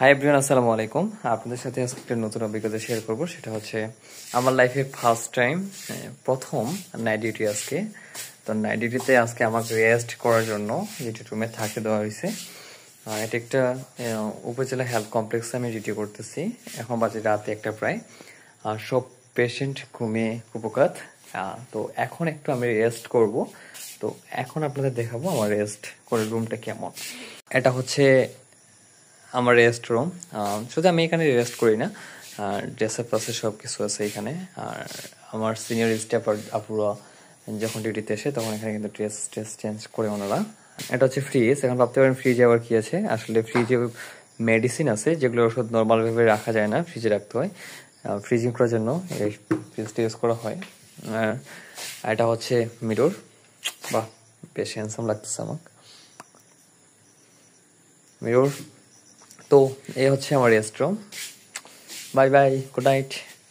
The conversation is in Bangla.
হাই এভরিওয়ান, আসসালামু আলাইকুম। আপনাদের সাথে আজকে একটা নতুন অভিজ্ঞতা শেয়ার করব। সেটা হচ্ছে আমার লাইফে ফার্স্ট টাইম, প্রথম নাইট ডিউটি আজকে। তো নাইট ডিউটিতে আজকে আমাকে রেস্ট করার জন্য যেটা রুমে থাকতে দেওয়া হয়েছে। এটা একটা উপজেলা হেলথ কমপ্লেক্সে আমি ডিউটি করতেছি। এখন বাজে রাতে একটা প্রায়। সব পেশেন্ট ঘুমিয়ে কুপকাত। তো এখন একটু আমি রেস্ট করব। তো এখন আপনাদের দেখাবো আমার রেস্ট করে রুমটা কেমন। এটা হচ্ছে আমার রেস্ট রুম। শুধু আমি এখানে রেস্ট করি না, ড্রেস আপ আছে, সব কিছু আছে এখানে। আর আমার সিনিয়র স্টাফ আপুরা যখন ডিউটিতে এসে তখন এখানে কিন্তু ড্রেস চেঞ্জ করে ওনারা। এটা হচ্ছে ফ্রিজ। এখন ভাবতে পারেন ফ্রিজে আবার কি আছে, আসলে ফ্রিজে মেডিসিন আছে যেগুলো ওষুধ নর্মালভাবে রাখা যায় না, ফ্রিজে রাখতে হয়। ফ্রিজিং করার জন্য এই ফ্রিজটা ইউজ করা হয়। এটা হচ্ছে মিরর। বাহ, বেশ হ্যান্ডসাম লাগতেছে আমাকে মিরর। তো এই হচ্ছে আমার rest room. Bye bye, good night.